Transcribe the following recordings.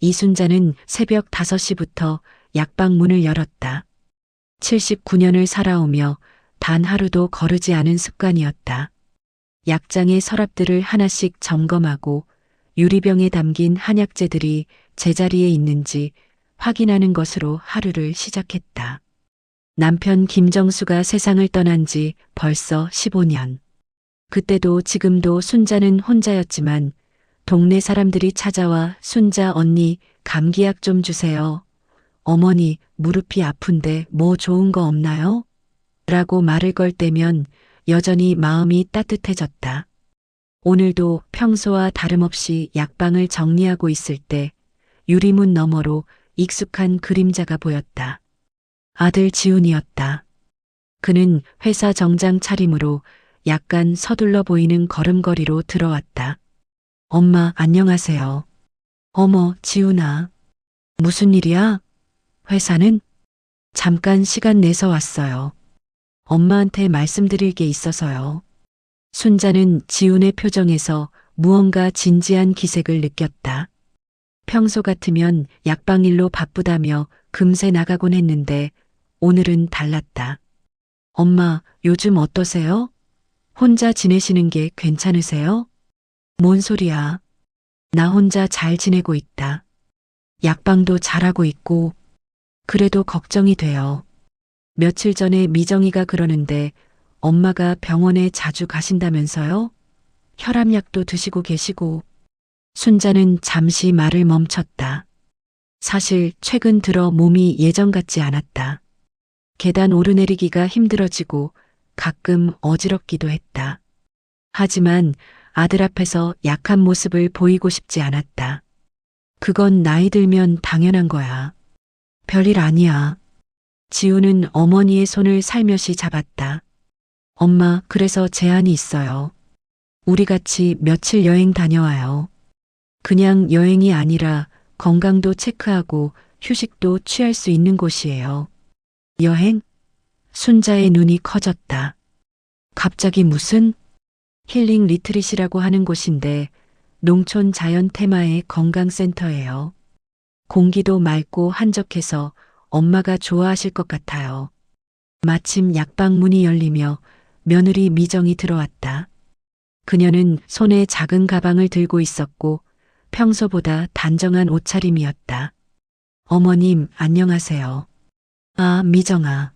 이순자는 새벽 5시부터 약방 문을 열었다. 79년을 살아오며 단 하루도 거르지 않은 습관이었다. 약장의 서랍들을 하나씩 점검하고 유리병에 담긴 한약재들이 제자리에 있는지 확인하는 것으로 하루를 시작했다. 남편 김정수가 세상을 떠난 지 벌써 15년. 그때도 지금도 순자는 혼자였지만 동네 사람들이 찾아와 순자 언니 감기약 좀 주세요. 어머니 무릎이 아픈데 뭐 좋은 거 없나요? 라고 말을 걸 때면 여전히 마음이 따뜻해졌다. 오늘도 평소와 다름없이 약방을 정리하고 있을 때 유리문 너머로 익숙한 그림자가 보였다. 아들 지훈이었다. 그는 회사 정장 차림으로 약간 서둘러 보이는 걸음걸이로 들어왔다. 엄마 안녕하세요. 어머 지훈아. 무슨 일이야? 회사는? 잠깐 시간 내서 왔어요. 엄마한테 말씀드릴 게 있어서요. 순자는 지훈의 표정에서 무언가 진지한 기색을 느꼈다. 평소 같으면 약방일로 바쁘다며 금세 나가곤 했는데 오늘은 달랐다. 엄마, 요즘 어떠세요? 혼자 지내시는 게 괜찮으세요? 뭔 소리야? 나 혼자 잘 지내고 있다. 약방도 잘하고 있고, 그래도 걱정이 돼요. 며칠 전에 미정이가 그러는데 엄마가 병원에 자주 가신다면서요? 혈압약도 드시고 계시고. 순자는 잠시 말을 멈췄다. 사실 최근 들어 몸이 예전 같지 않았다. 계단 오르내리기가 힘들어지고 가끔 어지럽기도 했다. 하지만 아들 앞에서 약한 모습을 보이고 싶지 않았다. 그건 나이 들면 당연한 거야. 별일 아니야. 지우는 어머니의 손을 살며시 잡았다. 엄마, 그래서 제안이 있어요. 우리 같이 며칠 여행 다녀와요. 그냥 여행이 아니라 건강도 체크하고 휴식도 취할 수 있는 곳이에요. 여행? 순자의 눈이 커졌다. 갑자기 무슨? 힐링 리트릿이라고 하는 곳인데 농촌 자연 테마의 건강센터예요. 공기도 맑고 한적해서 엄마가 좋아하실 것 같아요. 마침 약방 문이 열리며 며느리 미정이 들어왔다. 그녀는 손에 작은 가방을 들고 있었고 평소보다 단정한 옷차림이었다. 어머님, 안녕하세요. 아, 미정아.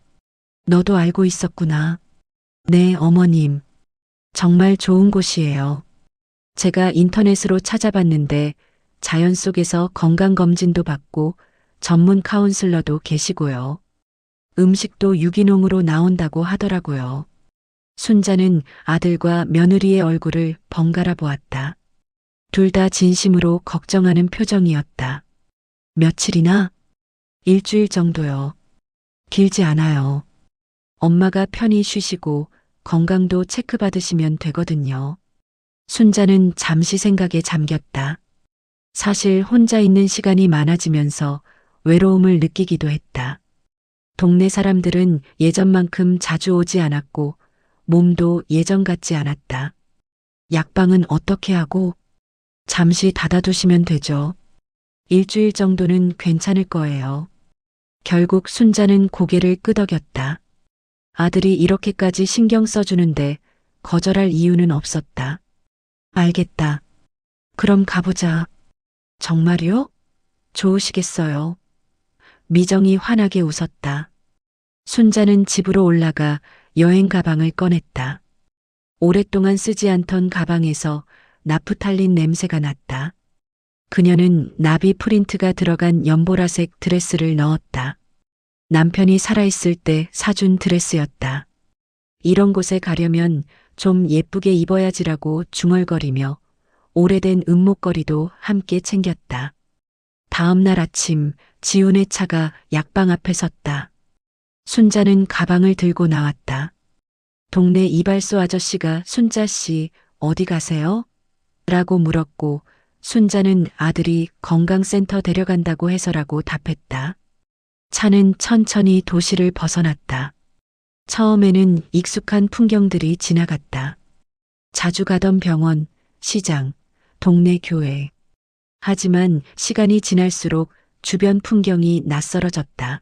너도 알고 있었구나. 네, 어머님. 정말 좋은 곳이에요. 제가 인터넷으로 찾아봤는데 자연 속에서 건강검진도 받고 전문 카운슬러도 계시고요. 음식도 유기농으로 나온다고 하더라고요. 순자는 아들과 며느리의 얼굴을 번갈아 보았다. 둘 다 진심으로 걱정하는 표정이었다. 며칠이나? 일주일 정도요. 길지 않아요. 엄마가 편히 쉬시고 건강도 체크받으시면 되거든요. 순자는 잠시 생각에 잠겼다. 사실 혼자 있는 시간이 많아지면서 외로움을 느끼기도 했다. 동네 사람들은 예전만큼 자주 오지 않았고 몸도 예전 같지 않았다. 약방은 어떻게 하고? 잠시 닫아두시면 되죠. 일주일 정도는 괜찮을 거예요. 결국 순자는 고개를 끄덕였다. 아들이 이렇게까지 신경 써주는데 거절할 이유는 없었다. 알겠다. 그럼 가보자. 정말요? 좋으시겠어요. 미정이 환하게 웃었다. 순자는 집으로 올라가 여행 가방을 꺼냈다. 오랫동안 쓰지 않던 가방에서 나프탈린 냄새가 났다. 그녀는 나비 프린트가 들어간 연보라색 드레스를 넣었다. 남편이 살아있을 때 사준 드레스였다. 이런 곳에 가려면 좀 예쁘게 입어야지라고 중얼거리며 오래된 은목걸이도 함께 챙겼다. 다음 날 아침 지훈의 차가 약방 앞에 섰다. 순자는 가방을 들고 나왔다. 동네 이발소 아저씨가 순자 씨 어디 가세요? 라고 물었고 순자는 아들이 건강센터 데려간다고 해서라고 답했다. 차는 천천히 도시를 벗어났다. 처음에는 익숙한 풍경들이 지나갔다. 자주 가던 병원, 시장, 동네 교회. 하지만 시간이 지날수록 주변 풍경이 낯설어졌다.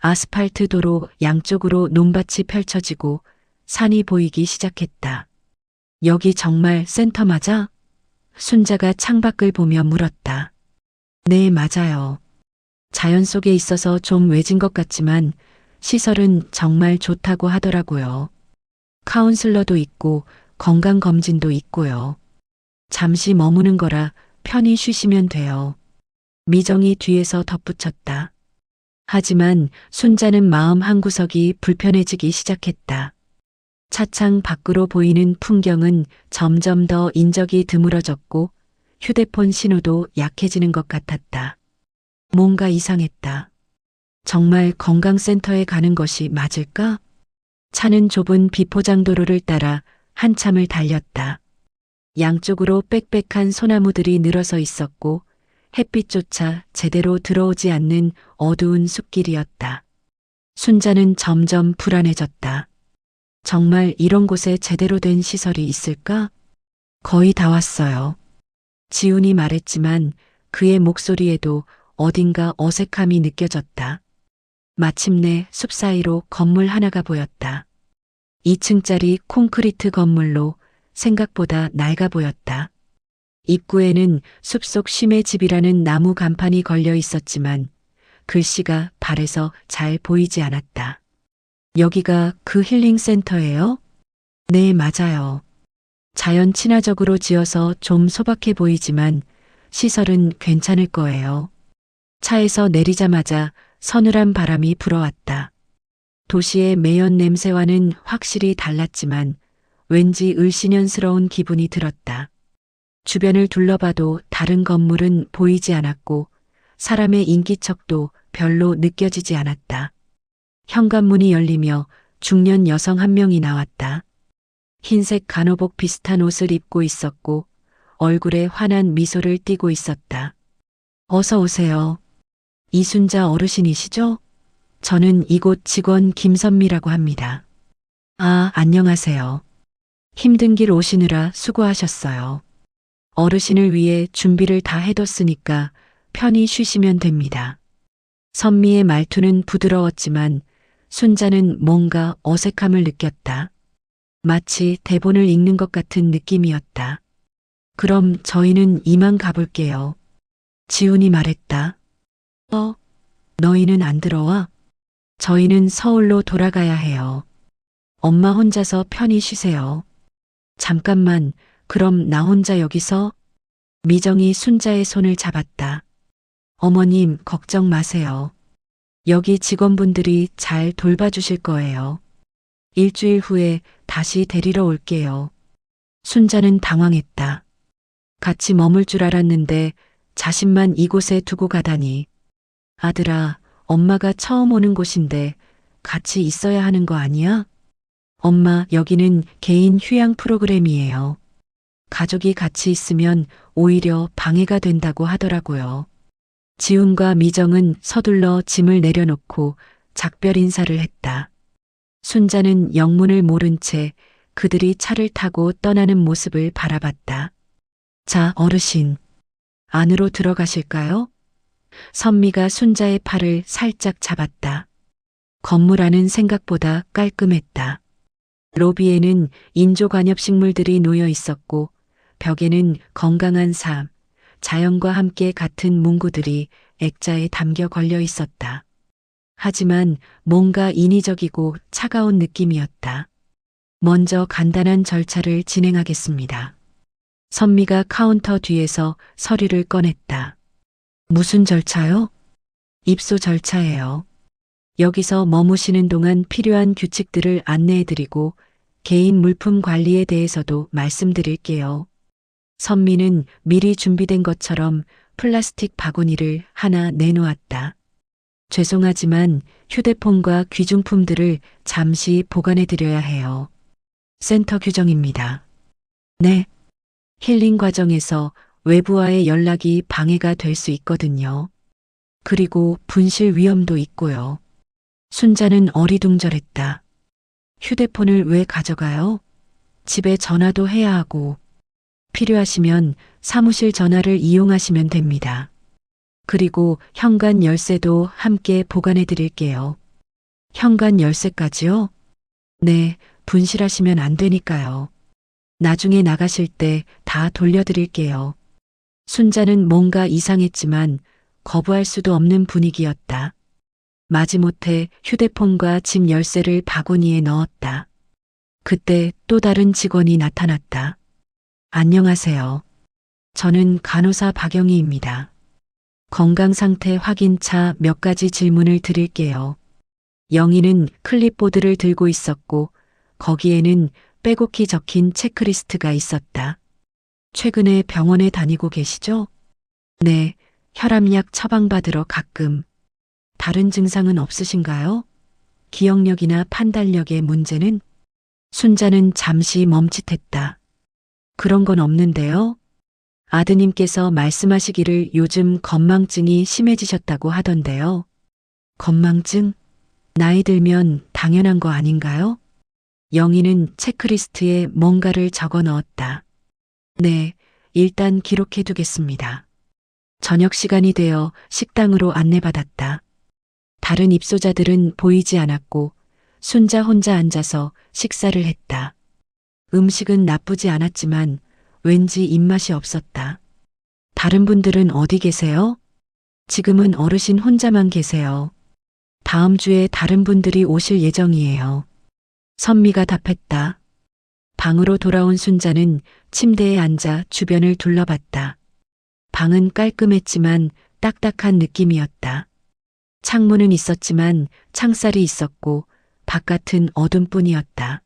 아스팔트 도로 양쪽으로 논밭이 펼쳐지고 산이 보이기 시작했다. 여기 정말 센터 맞아? 순자가 창밖을 보며 물었다. 네, 맞아요. 자연 속에 있어서 좀 외진 것 같지만 시설은 정말 좋다고 하더라고요. 카운슬러도 있고 건강검진도 있고요. 잠시 머무는 거라 편히 쉬시면 돼요. 미정이 뒤에서 덧붙였다. 하지만 순자는 마음 한구석이 불편해지기 시작했다. 차창 밖으로 보이는 풍경은 점점 더 인적이 드물어졌고 휴대폰 신호도 약해지는 것 같았다. 뭔가 이상했다. 정말 건강센터에 가는 것이 맞을까? 차는 좁은 비포장도로를 따라 한참을 달렸다. 양쪽으로 빽빽한 소나무들이 늘어서 있었고 햇빛조차 제대로 들어오지 않는 어두운 숲길이었다. 순자는 점점 불안해졌다. 정말 이런 곳에 제대로 된 시설이 있을까? 거의 다 왔어요. 지훈이 말했지만 그의 목소리에도 어딘가 어색함이 느껴졌다. 마침내 숲 사이로 건물 하나가 보였다. 2층짜리 콘크리트 건물로 생각보다 낡아 보였다. 입구에는 숲속 심해 집이라는 나무 간판이 걸려 있었지만 글씨가 발에서 잘 보이지 않았다. 여기가 그 힐링 센터예요? 네, 맞아요. 자연 친화적으로 지어서 좀 소박해 보이지만 시설은 괜찮을 거예요. 차에서 내리자마자 서늘한 바람이 불어왔다. 도시의 매연 냄새와는 확실히 달랐지만 왠지 을씨년스러운 기분이 들었다. 주변을 둘러봐도 다른 건물은 보이지 않았고 사람의 인기척도 별로 느껴지지 않았다. 현관문이 열리며 중년 여성 한 명이 나왔다. 흰색 간호복 비슷한 옷을 입고 있었고 얼굴에 환한 미소를 띠고 있었다. 어서 오세요. 이순자 어르신이시죠? 저는 이곳 직원 김선미라고 합니다. 아, 안녕하세요. 힘든 길 오시느라 수고하셨어요. 어르신을 위해 준비를 다 해뒀으니까 편히 쉬시면 됩니다. 선미의 말투는 부드러웠지만 순자는 뭔가 어색함을 느꼈다. 마치 대본을 읽는 것 같은 느낌이었다. 그럼 저희는 이만 가볼게요. 지훈이 말했다. 너희는 안 들어와? 저희는 서울로 돌아가야 해요. 엄마 혼자서 편히 쉬세요. 잠깐만, 그럼 나 혼자 여기서? 미정이 순자의 손을 잡았다. 어머님, 걱정 마세요. 여기 직원분들이 잘 돌봐주실 거예요. 일주일 후에 다시 데리러 올게요. 순자는 당황했다. 같이 머물 줄 알았는데 자신만 이곳에 두고 가다니. 아들아, 엄마가 처음 오는 곳인데 같이 있어야 하는 거 아니야? 엄마, 여기는 개인 휴양 프로그램이에요. 가족이 같이 있으면 오히려 방해가 된다고 하더라고요. 지훈과 미정은 서둘러 짐을 내려놓고 작별 인사를 했다. 순자는 영문을 모른 채 그들이 차를 타고 떠나는 모습을 바라봤다. 자, 어르신, 안으로 들어가실까요? 선미가 순자의 팔을 살짝 잡았다. 건물 안은 생각보다 깔끔했다. 로비에는 인조관엽식물들이 놓여 있었고 벽에는 건강한 삶, 자연과 함께 같은 문구들이 액자에 담겨 걸려 있었다. 하지만 뭔가 인위적이고 차가운 느낌이었다. 먼저 간단한 절차를 진행하겠습니다. 선미가 카운터 뒤에서 서류를 꺼냈다. 무슨 절차요? 입소 절차예요. 여기서 머무시는 동안 필요한 규칙들을 안내해드리고 개인 물품 관리에 대해서도 말씀드릴게요. 선미는 미리 준비된 것처럼 플라스틱 바구니를 하나 내놓았다. 죄송하지만 휴대폰과 귀중품들을 잠시 보관해드려야 해요. 센터 규정입니다. 네. 힐링 과정에서 외부와의 연락이 방해가 될 수 있거든요. 그리고 분실 위험도 있고요. 순자는 어리둥절했다. 휴대폰을 왜 가져가요? 집에 전화도 해야 하고. 필요하시면 사무실 전화를 이용하시면 됩니다. 그리고 현관 열쇠도 함께 보관해 드릴게요. 현관 열쇠까지요? 네, 분실하시면 안 되니까요. 나중에 나가실 때 다 돌려드릴게요. 순자는 뭔가 이상했지만 거부할 수도 없는 분위기였다. 마지못해 휴대폰과 집 열쇠를 바구니에 넣었다. 그때 또 다른 직원이 나타났다. 안녕하세요. 저는 간호사 박영희입니다. 건강 상태 확인차 몇 가지 질문을 드릴게요. 영희는 클립보드를 들고 있었고 거기에는 빼곡히 적힌 체크리스트가 있었다. 최근에 병원에 다니고 계시죠? 네, 혈압약 처방받으러 가끔. 다른 증상은 없으신가요? 기억력이나 판단력의 문제는? 순자는 잠시 멈칫했다. 그런 건 없는데요. 아드님께서 말씀하시기를 요즘 건망증이 심해지셨다고 하던데요. 건망증? 나이 들면 당연한 거 아닌가요? 영희는 체크리스트에 뭔가를 적어 넣었다. 네, 일단 기록해 두겠습니다. 저녁 시간이 되어 식당으로 안내받았다. 다른 입소자들은 보이지 않았고 순자 혼자 앉아서 식사를 했다. 음식은 나쁘지 않았지만 왠지 입맛이 없었다. 다른 분들은 어디 계세요? 지금은 어르신 혼자만 계세요. 다음 주에 다른 분들이 오실 예정이에요. 선미가 답했다. 방으로 돌아온 순자는 침대에 앉아 주변을 둘러봤다. 방은 깔끔했지만 딱딱한 느낌이었다. 창문은 있었지만 창살이 있었고 바깥은 어둠뿐이었다.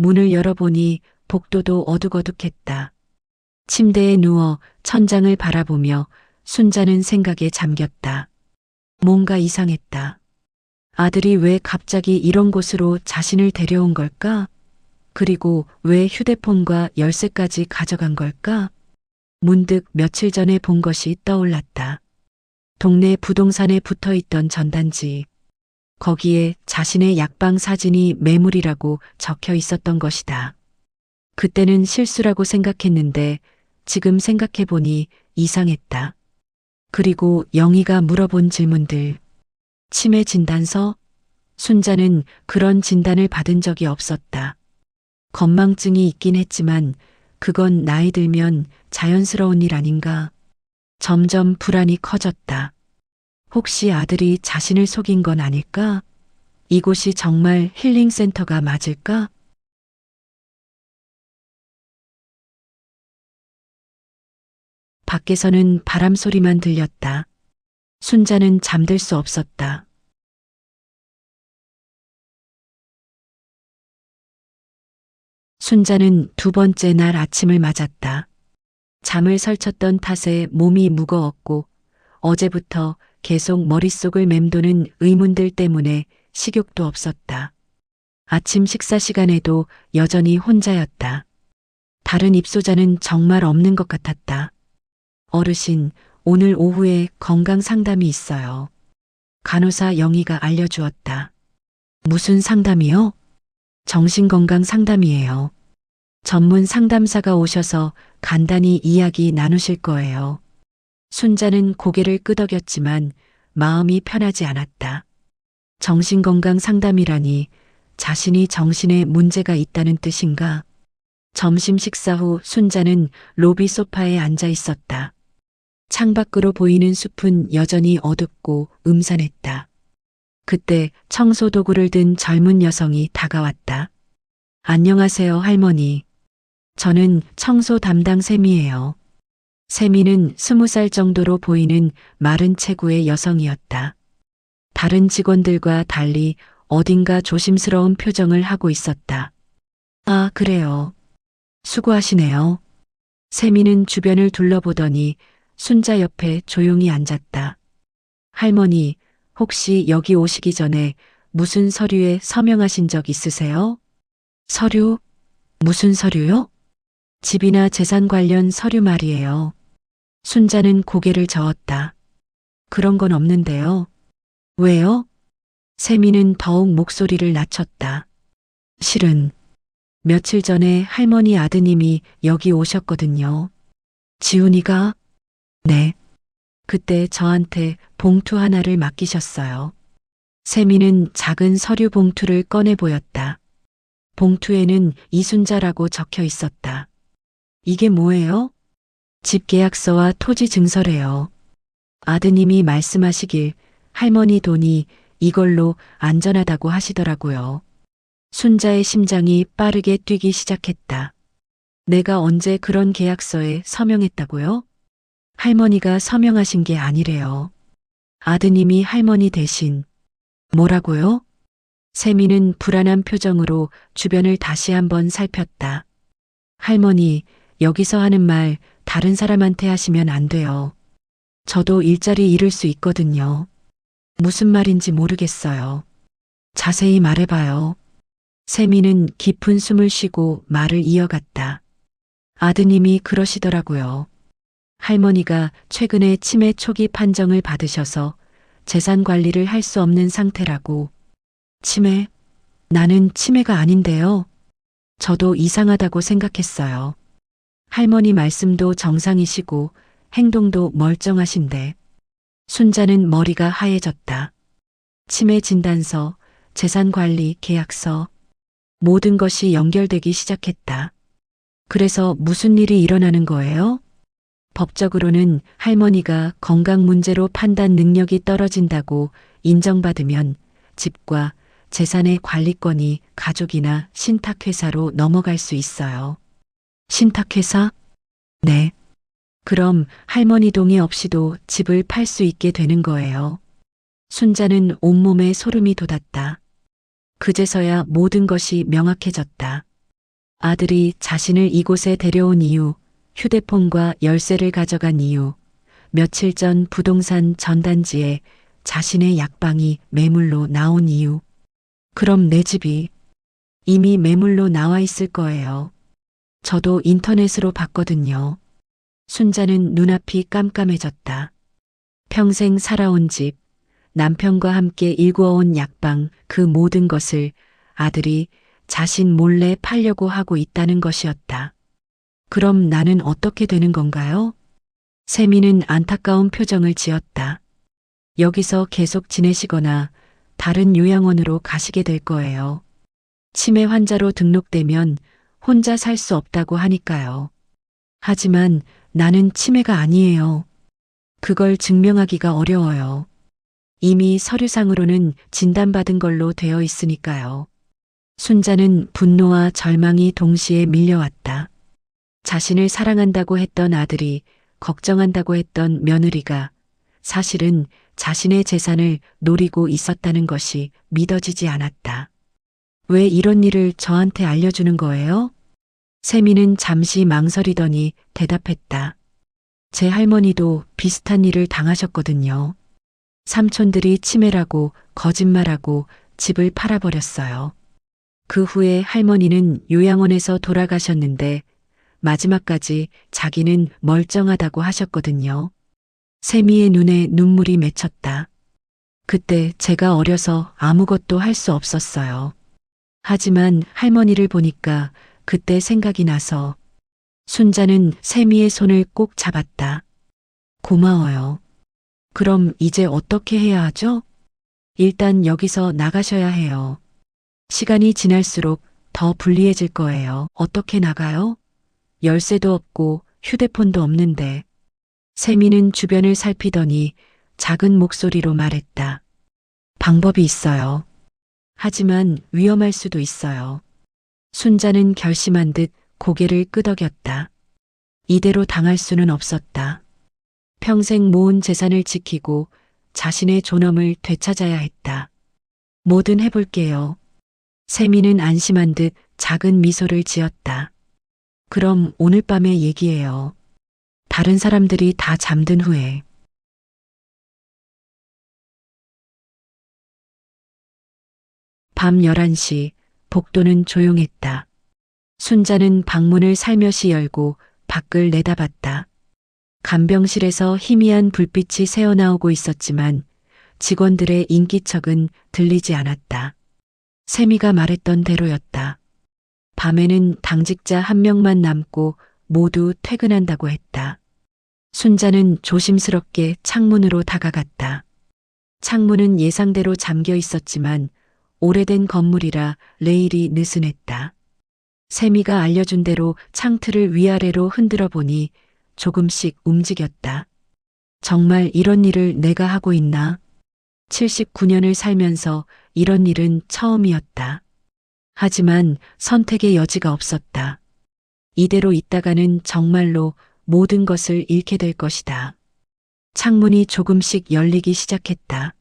문을 열어보니 복도도 어둑어둑했다. 침대에 누워 천장을 바라보며 순자는 생각에 잠겼다. 뭔가 이상했다. 아들이 왜 갑자기 이런 곳으로 자신을 데려온 걸까? 그리고 왜 휴대폰과 열쇠까지 가져간 걸까? 문득 며칠 전에 본 것이 떠올랐다. 동네 부동산에 붙어 있던 전단지. 거기에 자신의 약방 사진이 매물이라고 적혀 있었던 것이다. 그때는 실수라고 생각했는데 지금 생각해보니 이상했다. 그리고 영희가 물어본 질문들. 치매 진단서? 순자는 그런 진단을 받은 적이 없었다. 건망증이 있긴 했지만 그건 나이 들면 자연스러운 일 아닌가. 점점 불안이 커졌다. 혹시 아들이 자신을 속인 건 아닐까? 이곳이 정말 힐링센터가 맞을까? 밖에서는 바람 소리만 들렸다. 순자는 잠들 수 없었다. 순자는 두 번째 날 아침을 맞았다. 잠을 설쳤던 탓에 몸이 무거웠고 어제부터 계속 머릿속을 맴도는 의문들 때문에 식욕도 없었다. 아침 식사 시간에도 여전히 혼자였다. 다른 입소자는 정말 없는 것 같았다. 어르신, 오늘 오후에 건강 상담이 있어요. 간호사 영희가 알려주었다. 무슨 상담이요? 정신건강 상담이에요. 전문 상담사가 오셔서 간단히 이야기 나누실 거예요. 순자는 고개를 끄덕였지만 마음이 편하지 않았다. 정신건강 상담이라니 자신이 정신에 문제가 있다는 뜻인가? 점심 식사 후 순자는 로비 소파에 앉아 있었다. 창밖으로 보이는 숲은 여전히 어둡고 음산했다. 그때 청소 도구를 든 젊은 여성이 다가왔다. 안녕하세요, 할머니. 저는 청소 담당 샘이에요. 샘이는 20살 정도로 보이는 마른 체구의 여성이었다. 다른 직원들과 달리 어딘가 조심스러운 표정을 하고 있었다. 아, 그래요. 수고하시네요. 샘이는 주변을 둘러보더니 순자 옆에 조용히 앉았다. 할머니, 혹시 여기 오시기 전에 무슨 서류에 서명하신 적 있으세요? 서류? 무슨 서류요? 집이나 재산 관련 서류 말이에요. 순자는 고개를 저었다. 그런 건 없는데요. 왜요? 세미는 더욱 목소리를 낮췄다. 실은 며칠 전에 할머니 아드님이 여기 오셨거든요. 지훈이가? 네. 그때 저한테 봉투 하나를 맡기셨어요. 세미는 작은 서류 봉투를 꺼내 보였다. 봉투에는 이순자라고 적혀 있었다. 이게 뭐예요? 집 계약서와 토지 증서래요. 아드님이 말씀하시길 할머니 돈이 이걸로 안전하다고 하시더라고요. 순자의 심장이 빠르게 뛰기 시작했다. 내가 언제 그런 계약서에 서명했다고요? 할머니가 서명하신 게 아니래요. 아드님이 할머니 대신. 뭐라고요? 세미는 불안한 표정으로 주변을 다시 한번 살폈다. 할머니, 여기서 하는 말 다른 사람한테 하시면 안 돼요. 저도 일자리 잃을 수 있거든요. 무슨 말인지 모르겠어요. 자세히 말해봐요. 세미는 깊은 숨을 쉬고 말을 이어갔다. 아드님이 그러시더라고요. 할머니가 최근에 치매 초기 판정을 받으셔서 재산 관리를 할 수 없는 상태라고. 치매? 나는 치매가 아닌데요. 저도 이상하다고 생각했어요. 할머니 말씀도 정상이시고 행동도 멀쩡하신데. 순자는 머리가 하얘졌다. 치매 진단서, 재산 관리 계약서, 모든 것이 연결되기 시작했다. 그래서 무슨 일이 일어나는 거예요? 법적으로는 할머니가 건강 문제로 판단 능력이 떨어진다고 인정받으면 집과 재산의 관리권이 가족이나 신탁회사로 넘어갈 수 있어요. 신탁회사? 네. 그럼 할머니 동의 없이도 집을 팔 수 있게 되는 거예요. 순자는 온몸에 소름이 돋았다. 그제서야 모든 것이 명확해졌다. 아들이 자신을 이곳에 데려온 이유, 휴대폰과 열쇠를 가져간 이유, 며칠 전 부동산 전단지에 자신의 약방이 매물로 나온 이유. 그럼 내 집이 이미 매물로 나와 있을 거예요. 저도 인터넷으로 봤거든요. 순자는 눈앞이 깜깜해졌다. 평생 살아온 집, 남편과 함께 일구어온 약방, 그 모든 것을 아들이 자신 몰래 팔려고 하고 있다는 것이었다. 그럼 나는 어떻게 되는 건가요? 세미는 안타까운 표정을 지었다. 여기서 계속 지내시거나 다른 요양원으로 가시게 될 거예요. 치매 환자로 등록되면 혼자 살 수 없다고 하니까요. 하지만 나는 치매가 아니에요. 그걸 증명하기가 어려워요. 이미 서류상으로는 진단받은 걸로 되어 있으니까요. 순자는 분노와 절망이 동시에 밀려왔다. 자신을 사랑한다고 했던 아들이, 걱정한다고 했던 며느리가 사실은 자신의 재산을 노리고 있었다는 것이 믿어지지 않았다. 왜 이런 일을 저한테 알려주는 거예요? 세미는 잠시 망설이더니 대답했다. 제 할머니도 비슷한 일을 당하셨거든요. 삼촌들이 치매라고 거짓말하고 집을 팔아버렸어요. 그 후에 할머니는 요양원에서 돌아가셨는데 마지막까지 자기는 멀쩡하다고 하셨거든요. 세미의 눈에 눈물이 맺혔다. 그때 제가 어려서 아무것도 할 수 없었어요. 하지만 할머니를 보니까 그때 생각이 나서. 순자는 세미의 손을 꼭 잡았다. 고마워요. 그럼 이제 어떻게 해야 하죠? 일단 여기서 나가셔야 해요. 시간이 지날수록 더 불리해질 거예요. 어떻게 나가요? 열쇠도 없고 휴대폰도 없는데. 세미는 주변을 살피더니 작은 목소리로 말했다. 방법이 있어요. 하지만 위험할 수도 있어요. 순자는 결심한 듯 고개를 끄덕였다. 이대로 당할 수는 없었다. 평생 모은 재산을 지키고 자신의 존엄을 되찾아야 했다. 뭐든 해볼게요. 세미는 안심한 듯 작은 미소를 지었다. 그럼 오늘 밤에 얘기해요. 다른 사람들이 다 잠든 후에. 밤 11시, 복도는 조용했다. 순자는 방문을 살며시 열고 밖을 내다봤다. 간병실에서 희미한 불빛이 새어나오고 있었지만 직원들의 인기척은 들리지 않았다. 세미가 말했던 대로였다. 밤에는 당직자 한 명만 남고 모두 퇴근한다고 했다. 순자는 조심스럽게 창문으로 다가갔다. 창문은 예상대로 잠겨 있었지만 오래된 건물이라 레일이 느슨했다. 세미가 알려준 대로 창틀을 위아래로 흔들어 보니 조금씩 움직였다. 정말 이런 일을 내가 하고 있나? 79년을 살면서 이런 일은 처음이었다. 하지만 선택의 여지가 없었다. 이대로 있다가는 정말로 모든 것을 잃게 될 것이다. 창문이 조금씩 열리기 시작했다.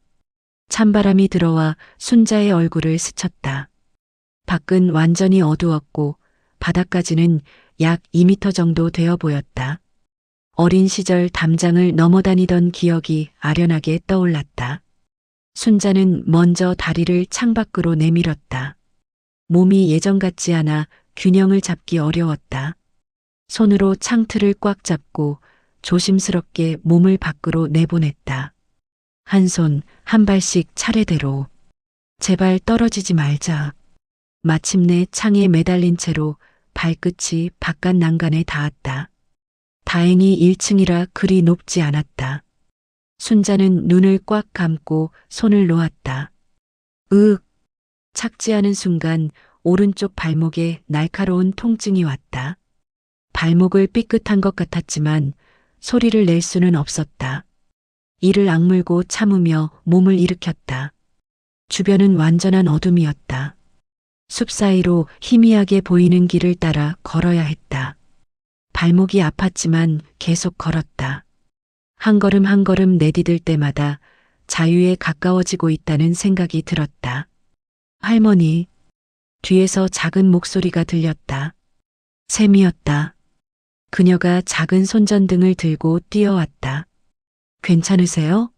찬바람이 들어와 순자의 얼굴을 스쳤다. 밖은 완전히 어두웠고 바닥까지는 약 2미터 정도 되어 보였다. 어린 시절 담장을 넘어다니던 기억이 아련하게 떠올랐다. 순자는 먼저 다리를 창밖으로 내밀었다. 몸이 예전 같지 않아 균형을 잡기 어려웠다. 손으로 창틀을 꽉 잡고 조심스럽게 몸을 밖으로 내보냈다. 한 손, 한 발씩 차례대로. 제발 떨어지지 말자. 마침내 창에 매달린 채로 발끝이 바깥 난간에 닿았다. 다행히 1층이라 그리 높지 않았다. 순자는 눈을 꽉 감고 손을 놓았다. 으윽! 착지하는 순간 오른쪽 발목에 날카로운 통증이 왔다. 발목을 삐끗한 것 같았지만 소리를 낼 수는 없었다. 이를 악물고 참으며 몸을 일으켰다. 주변은 완전한 어둠이었다. 숲 사이로 희미하게 보이는 길을 따라 걸어야 했다. 발목이 아팠지만 계속 걸었다. 한 걸음 한 걸음 내디딜 때마다 자유에 가까워지고 있다는 생각이 들었다. 할머니, 뒤에서 작은 목소리가 들렸다. 샘이었다. 그녀가 작은 손전등을 들고 뛰어왔다. 괜찮으세요?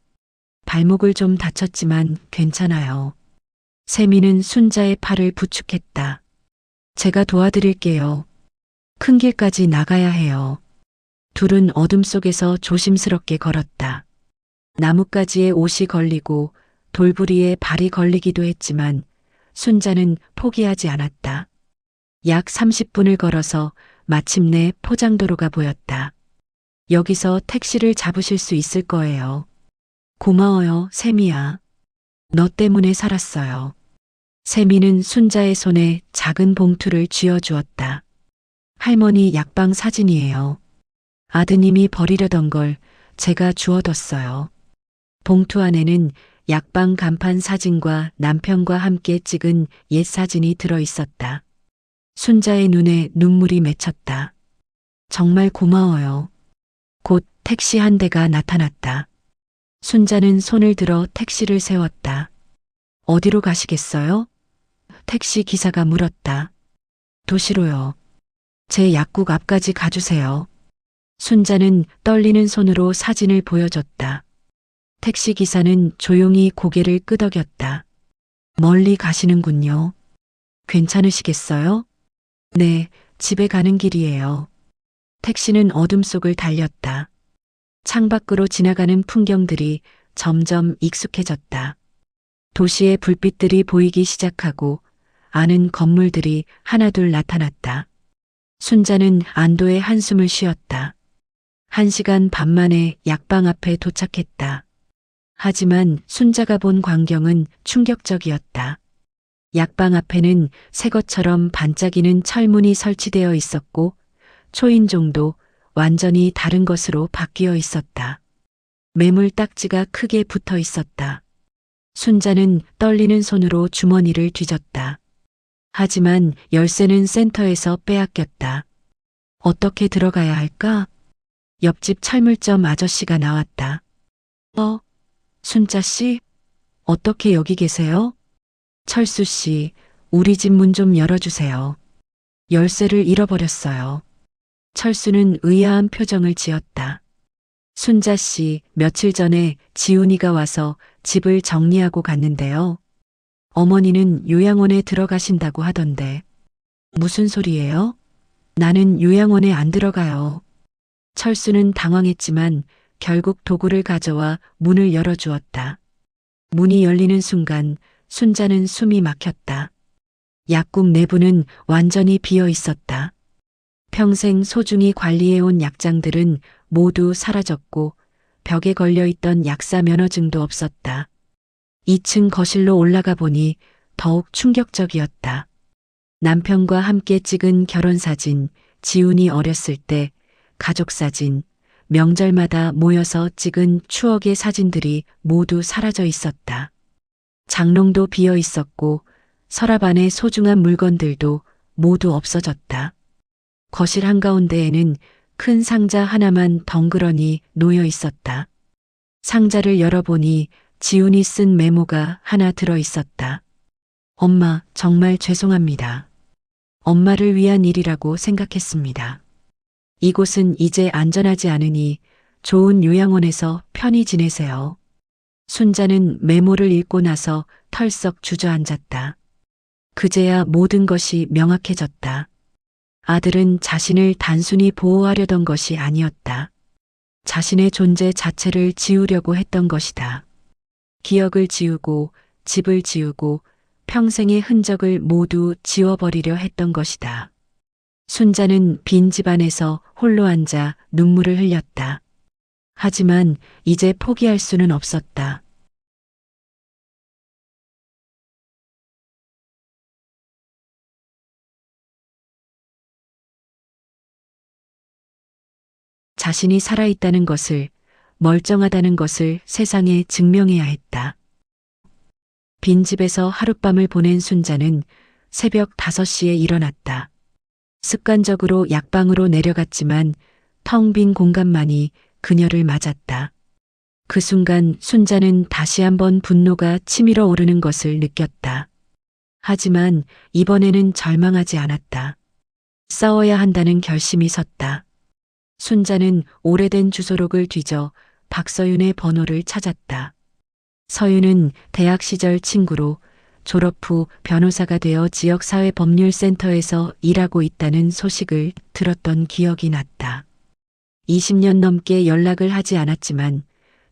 발목을 좀 다쳤지만 괜찮아요. 세미는 순자의 팔을 부축했다. 제가 도와드릴게요. 큰 길까지 나가야 해요. 둘은 어둠 속에서 조심스럽게 걸었다. 나뭇가지에 옷이 걸리고 돌부리에 발이 걸리기도 했지만 순자는 포기하지 않았다. 약 30분을 걸어서 마침내 포장도로가 보였다. 여기서 택시를 잡으실 수 있을 거예요. 고마워요, 세미야. 너 때문에 살았어요. 세미는 순자의 손에 작은 봉투를 쥐어주었다. 할머니 약방 사진이에요. 아드님이 버리려던 걸 제가 주워뒀어요. 봉투 안에는 약방 간판 사진과 남편과 함께 찍은 옛 사진이 들어 있었다. 순자의 눈에 눈물이 맺혔다. 정말 고마워요. 곧 택시 한 대가 나타났다. 순자는 손을 들어 택시를 세웠다. 어디로 가시겠어요? 택시 기사가 물었다. 도시로요. 제 약국 앞까지 가주세요. 순자는 떨리는 손으로 사진을 보여줬다. 택시 기사는 조용히 고개를 끄덕였다. 멀리 가시는군요. 괜찮으시겠어요? 네, 집에 가는 길이에요. 택시는 어둠 속을 달렸다. 창밖으로 지나가는 풍경들이 점점 익숙해졌다. 도시의 불빛들이 보이기 시작하고 아는 건물들이 하나둘 나타났다. 순자는 안도의 한숨을 쉬었다. 1시간 반 만에 약방 앞에 도착했다. 하지만 순자가 본 광경은 충격적이었다. 약방 앞에는 새 것처럼 반짝이는 철문이 설치되어 있었고 초인종도 완전히 다른 것으로 바뀌어 있었다. 매물 딱지가 크게 붙어 있었다. 순자는 떨리는 손으로 주머니를 뒤졌다. 하지만 열쇠는 센터에서 빼앗겼다. 어떻게 들어가야 할까? 옆집 철물점 아저씨가 나왔다. 순자 씨? 어떻게 여기 계세요? 철수 씨, 우리 집 문 좀 열어주세요. 열쇠를 잃어버렸어요. 철수는 의아한 표정을 지었다. 순자 씨, 며칠 전에 지훈이가 와서 집을 정리하고 갔는데요. 어머니는 요양원에 들어가신다고 하던데. 무슨 소리예요? 나는 요양원에 안 들어가요. 철수는 당황했지만 결국 도구를 가져와 문을 열어주었다. 문이 열리는 순간 순자는 숨이 막혔다. 약국 내부는 완전히 비어 있었다. 평생 소중히 관리해온 약장들은 모두 사라졌고 벽에 걸려있던 약사 면허증도 없었다. 2층 거실로 올라가 보니 더욱 충격적이었다. 남편과 함께 찍은 결혼사진, 지훈이 어렸을 때, 가족사진, 명절마다 모여서 찍은 추억의 사진들이 모두 사라져 있었다. 장롱도 비어 있었고 서랍 안의 소중한 물건들도 모두 없어졌다. 거실 한가운데에는 큰 상자 하나만 덩그러니 놓여 있었다. 상자를 열어보니 지훈이 쓴 메모가 하나 들어 있었다. 엄마, 정말 죄송합니다. 엄마를 위한 일이라고 생각했습니다. 이곳은 이제 안전하지 않으니 좋은 요양원에서 편히 지내세요. 순자는 메모를 읽고 나서 털썩 주저앉았다. 그제야 모든 것이 명확해졌다. 아들은 자신을 단순히 보호하려던 것이 아니었다. 자신의 존재 자체를 지우려고 했던 것이다. 기억을 지우고 집을 지우고 평생의 흔적을 모두 지워버리려 했던 것이다. 순자는 빈 집안에서 홀로 앉아 눈물을 흘렸다. 하지만 이제 포기할 수는 없었다. 자신이 살아있다는 것을, 멀쩡하다는 것을 세상에 증명해야 했다. 빈집에서 하룻밤을 보낸 순자는 새벽 5시에 일어났다. 습관적으로 약방으로 내려갔지만 텅 빈 공간만이 그녀를 맞았다. 그 순간 순자는 다시 한번 분노가 치밀어 오르는 것을 느꼈다. 하지만 이번에는 절망하지 않았다. 싸워야 한다는 결심이 섰다. 순자는 오래된 주소록을 뒤져 박서윤의 번호를 찾았다. 서윤은 대학 시절 친구로 졸업 후 변호사가 되어 지역사회법률센터에서 일하고 있다는 소식을 들었던 기억이 났다. 20년 넘게 연락을 하지 않았지만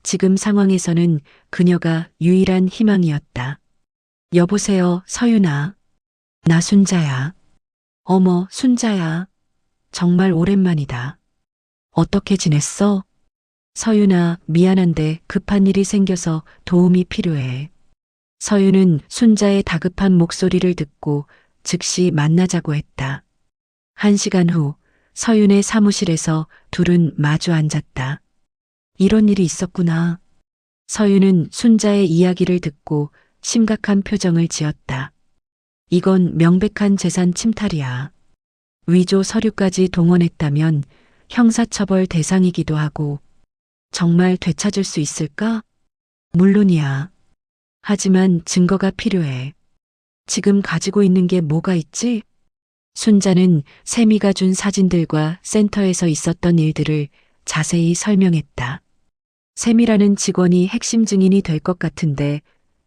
지금 상황에서는 그녀가 유일한 희망이었다. 여보세요, 서윤아. 나 순자야. 어머, 순자야. 정말 오랜만이다. 어떻게 지냈어? 서윤아, 미안한데 급한 일이 생겨서 도움이 필요해. 서윤은 순자의 다급한 목소리를 듣고 즉시 만나자고 했다. 1시간 후 서윤의 사무실에서 둘은 마주 앉았다. 이런 일이 있었구나. 서윤은 순자의 이야기를 듣고 심각한 표정을 지었다. 이건 명백한 재산 침탈이야. 위조 서류까지 동원했다면 형사처벌 대상이기도 하고 정말 되찾을 수 있을까? 물론이야. 하지만 증거가 필요해. 지금 가지고 있는 게 뭐가 있지? 순자는 세미가 준 사진들과 센터에서 있었던 일들을 자세히 설명했다. 세미라는 직원이 핵심 증인이 될 것 같은데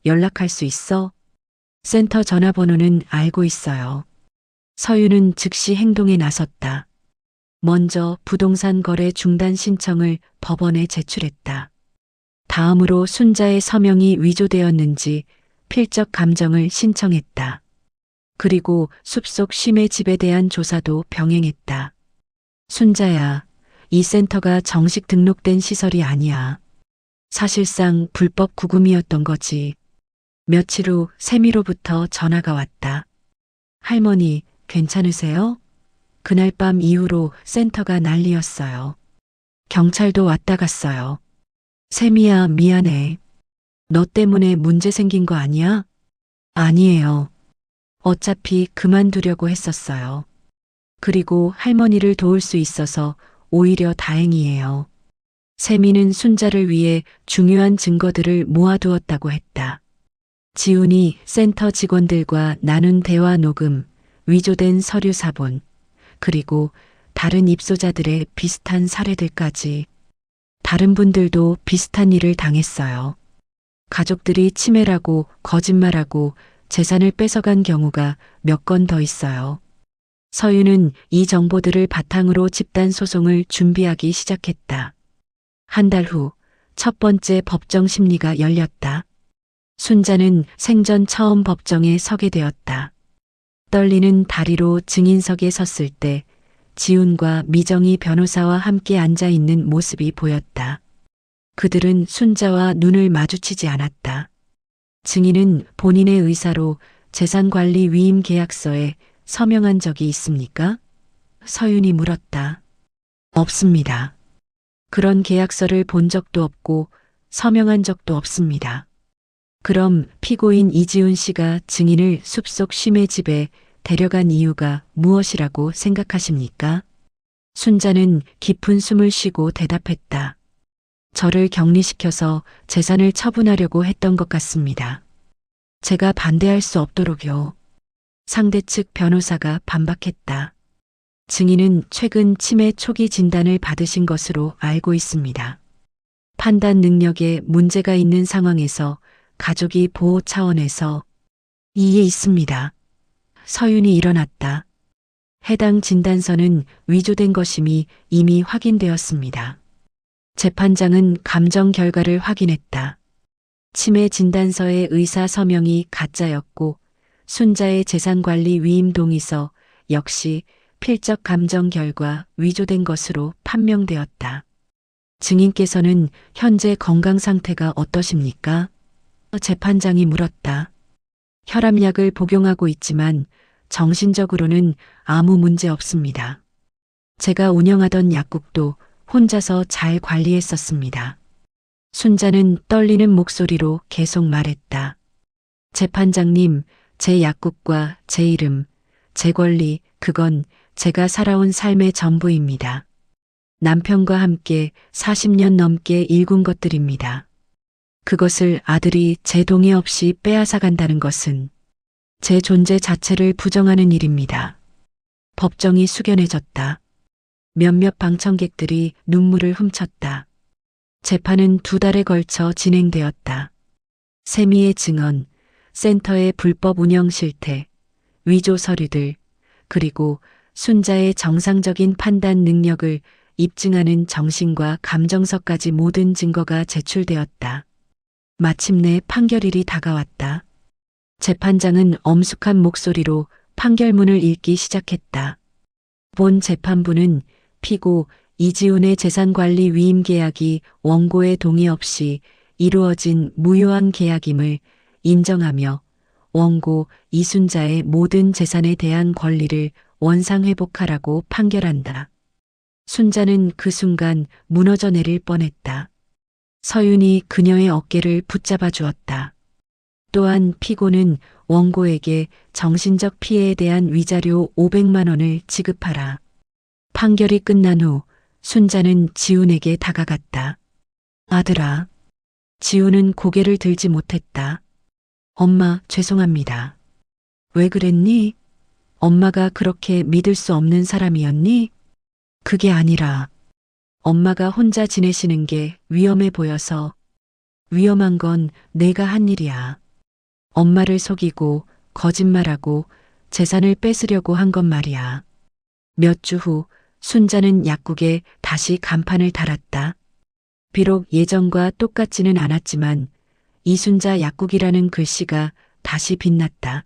연락할 수 있어? 센터 전화번호는 알고 있어요. 서윤은 즉시 행동에 나섰다. 먼저 부동산 거래 중단 신청을 법원에 제출했다. 다음으로 순자의 서명이 위조되었는지 필적 감정을 신청했다. 그리고 숲속 쉼의 집에 대한 조사도 병행했다. 순자야, 이 센터가 정식 등록된 시설이 아니야. 사실상 불법 구금이었던 거지. 며칠 후 세미로부터 전화가 왔다. 할머니, 괜찮으세요? 그날 밤 이후로 센터가 난리였어요. 경찰도 왔다 갔어요. 세미야, 미안해. 너 때문에 문제 생긴 거 아니야? 아니에요. 어차피 그만두려고 했었어요. 그리고 할머니를 도울 수 있어서 오히려 다행이에요. 세미는 순자를 위해 중요한 증거들을 모아두었다고 했다. 지훈이 센터 직원들과 나눈 대화 녹음, 위조된 서류 사본, 그리고 다른 입소자들의 비슷한 사례들까지. 다른 분들도 비슷한 일을 당했어요. 가족들이 치매라고 거짓말하고 재산을 뺏어간 경우가 몇 건 더 있어요. 서윤은 이 정보들을 바탕으로 집단 소송을 준비하기 시작했다. 한 달 후 첫 번째 법정 심리가 열렸다. 순자는 생전 처음 법정에 서게 되었다. 떨리는 다리로 증인석에 섰을 때 지훈과 미정이 변호사와 함께 앉아 있는 모습이 보였다. 그들은 순자와 눈을 마주치지 않았다. 증인은 본인의 의사로 재산관리 위임 계약서에 서명한 적이 있습니까? 서윤이 물었다. 없습니다. 그런 계약서를 본 적도 없고 서명한 적도 없습니다. 그럼 피고인 이지훈 씨가 증인을 숲속 쉼의 집에 데려간 이유가 무엇이라고 생각하십니까? 순자는 깊은 숨을 쉬고 대답했다. 저를 격리시켜서 재산을 처분하려고 했던 것 같습니다. 제가 반대할 수 없도록요. 상대 측 변호사가 반박했다. 증인은 최근 치매 초기 진단을 받으신 것으로 알고 있습니다. 판단 능력에 문제가 있는 상황에서 가족이 보호 차원에서 이해 있습니다. 서윤이 일어났다. 해당 진단서는 위조된 것임이 이미 확인되었습니다. 재판장은 감정 결과를 확인했다. 치매 진단서의 의사 서명이 가짜였고 순자의 재산관리 위임 동의서 역시 필적 감정 결과 위조된 것으로 판명되었다. 증인께서는 현재 건강 상태가 어떠십니까? 재판장이 물었다. 혈압약을 복용하고 있지만 정신적으로는 아무 문제 없습니다. 제가 운영하던 약국도 혼자서 잘 관리했었습니다. 순자는 떨리는 목소리로 계속 말했다. 재판장님, 제 약국과 제 이름, 제 권리, 그건 제가 살아온 삶의 전부입니다. 남편과 함께 40년 넘게 일군 것들입니다. 그것을 아들이 제 동의 없이 빼앗아 간다는 것은 제 존재 자체를 부정하는 일입니다. 법정이 숙연해졌다. 몇몇 방청객들이 눈물을 훔쳤다. 재판은 2달에 걸쳐 진행되었다. 세미의 증언, 센터의 불법 운영 실태, 위조 서류들, 그리고 순자의 정상적인 판단 능력을 입증하는 정신과 감정서까지 모든 증거가 제출되었다. 마침내 판결일이 다가왔다. 재판장은 엄숙한 목소리로 판결문을 읽기 시작했다. 본 재판부는 피고 이지훈의 재산관리 위임 계약이 원고의 동의 없이 이루어진 무효한 계약임을 인정하며 원고 이순자의 모든 재산에 대한 권리를 원상회복하라고 판결한다. 순자는 그 순간 무너져 내릴 뻔했다. 서윤이 그녀의 어깨를 붙잡아 주었다. 또한 피고는 원고에게 정신적 피해에 대한 위자료 500만 원을 지급하라. 판결이 끝난 후 순자는 지훈에게 다가갔다. 아들아. 지훈은 고개를 들지 못했다. 엄마, 죄송합니다. 왜 그랬니? 엄마가 그렇게 믿을 수 없는 사람이었니? 그게 아니라 엄마가 혼자 지내시는 게 위험해 보여서. 위험한 건 내가 한 일이야. 엄마를 속이고 거짓말하고 재산을 뺏으려고 한 건 말이야. 몇 주 후 순자는 약국에 다시 간판을 달았다. 비록 예전과 똑같지는 않았지만 이순자 약국이라는 글씨가 다시 빛났다.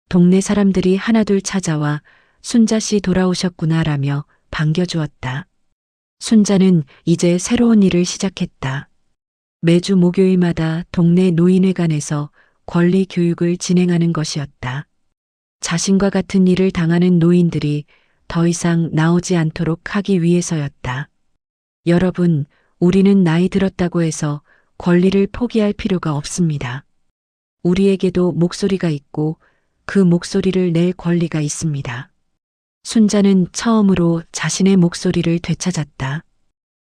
동네 사람들이 하나둘 찾아와 순자 씨 돌아오셨구나라며 반겨주었다. 순자는 이제 새로운 일을 시작했다. 매주 목요일마다 동네 노인회관에서 권리 교육을 진행하는 것이었다. 자신과 같은 일을 당하는 노인들이 더 이상 나오지 않도록 하기 위해서였다. 여러분, 우리는 나이 들었다고 해서 권리를 포기할 필요가 없습니다. 우리에게도 목소리가 있고 그 목소리를 낼 권리가 있습니다. 순자는 처음으로 자신의 목소리를 되찾았다.